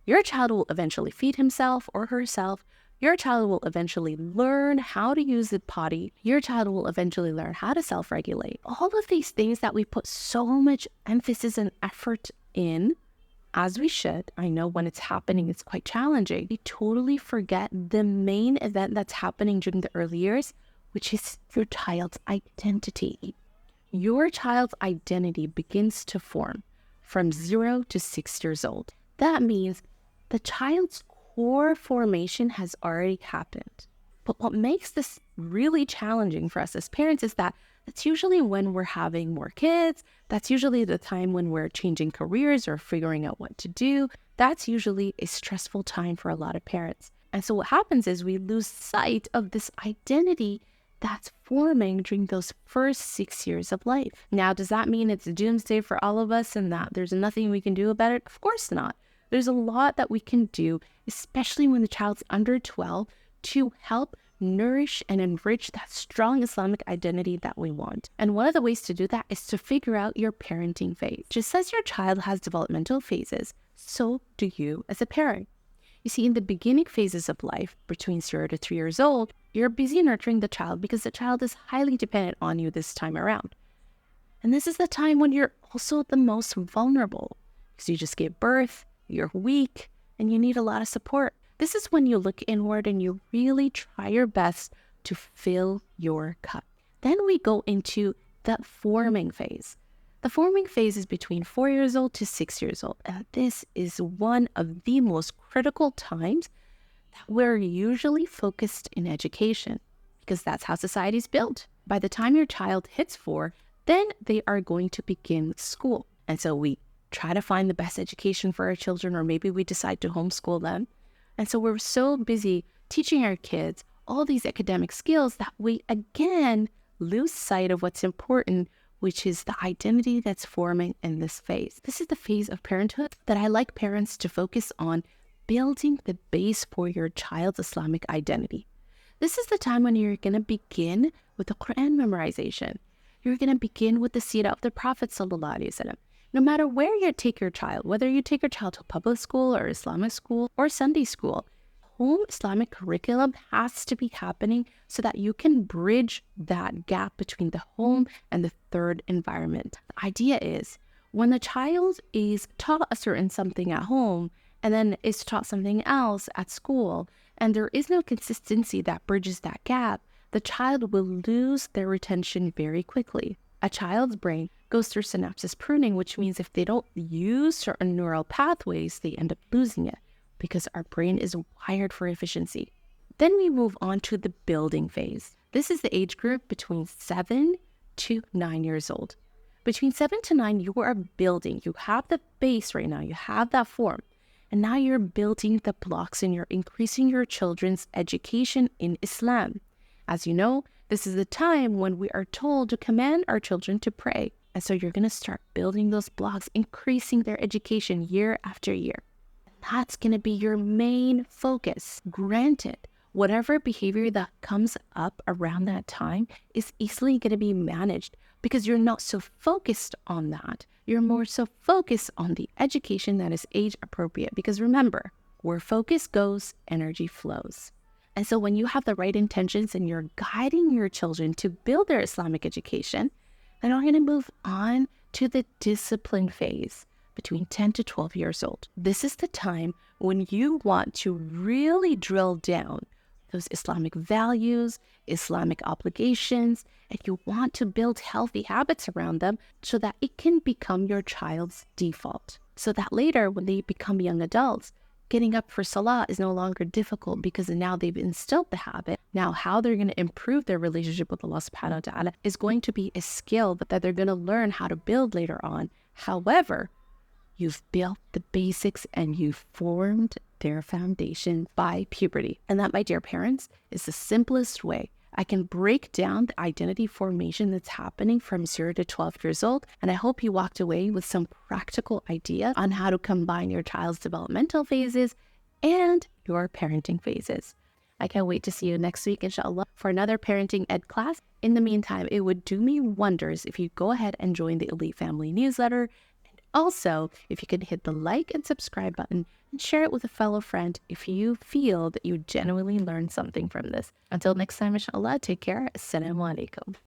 Your child will eventually feed himself or herself. Your child will eventually learn how to use the potty. Your child will eventually learn how to self-regulate. All of these things that we put so much emphasis and effort in, as we should. I know when it's happening, it's quite challenging. We totally forget the main event that's happening during the early years, which is your child's identity. Your child's identity begins to form from 0 to 6 years old. That means the child's core formation has already happened. But what makes this really challenging for us as parents is that that's usually when we're having more kids. That's usually the time when we're changing careers or figuring out what to do. That's usually a stressful time for a lot of parents. And so what happens is we lose sight of this identity that's forming during those first 6 years of life. Now, does that mean it's a doomsday for all of us and that there's nothing we can do about it? Of course not. There's a lot that we can do, especially when the child's under 12, to help nourish and enrich that strong Islamic identity that we want. And one of the ways to do that is to figure out your parenting phase. Just as your child has developmental phases, so do you as a parent. You see, in the beginning phases of life, between 0 to 3 years old, you're busy nurturing the child because the child is highly dependent on you this time around. And this is the time when you're also the most vulnerable because you just gave birth, you're weak, and you need a lot of support. This is when you look inward and you really try your best to fill your cup. Then we go into the forming phase. The forming phase is between 4 years old to 6 years old. And this is one of the most critical times that we're usually focused in education because that's how society is built. By the time your child hits 4, then they are going to begin school. And so we try to find the best education for our children, or maybe we decide to homeschool them. And so we're so busy teaching our kids all these academic skills that we, again, lose sight of what's important, which is the identity that's forming in this phase. This is the phase of parenthood that I like parents to focus on building the base for your child's Islamic identity. This is the time when you're going to begin with the Quran memorization. You're going to begin with the seerah of the Prophet ﷺ. No matter where you take your child, whether you take your child to public school or Islamic school or Sunday school, home Islamic curriculum has to be happening so that you can bridge that gap between the home and the third environment. The idea is when the child is taught a certain something at home and then is taught something else at school, and there is no consistency that bridges that gap, the child will lose their retention very quickly. A child's brain goes through synapses pruning, which means if they don't use certain neural pathways, they end up losing it because our brain is wired for efficiency. Then we move on to the building phase. This is the age group between 7 to 9 years old. Between 7 to 9, you are building. You have the base right now. You have that form. And now you're building the blocks and you're increasing your children's education in Islam. As you know, this is the time when we are told to command our children to pray. And so you're going to start building those blocks, increasing their education year after year. That's going to be your main focus. Granted, whatever behavior that comes up around that time is easily going to be managed because you're not so focused on that. You're more so focused on the education that is age appropriate. Because remember, where focus goes, energy flows. And so when you have the right intentions and you're guiding your children to build their Islamic education, then we're going to move on to the discipline phase between 10 to 12 years old. This is the time when you want to really drill down those Islamic values, Islamic obligations, and you want to build healthy habits around them so that it can become your child's default. So that later, when they become young adults, getting up for salah is no longer difficult because now they've instilled the habit. Now, how they're going to improve their relationship with Allah subhanahu wa ta'ala is going to be a skill that they're going to learn how to build later on. However, you've built the basics and you've formed their foundation by puberty. And that, my dear parents, is the simplest way I can break down the identity formation that's happening from 0 to 12 years old. And I hope you walked away with some practical idea on how to combine your child's developmental phases and your parenting phases. I can't wait to see you next week, inshallah, for another parenting ed class. In the meantime, it would do me wonders if you go ahead and join the Elite Family newsletter and Also, if you can hit the like and subscribe button and share it with a fellow friend if you feel that you genuinely learned something from this. Until next time, inshallah, take care. Assalamu alaikum.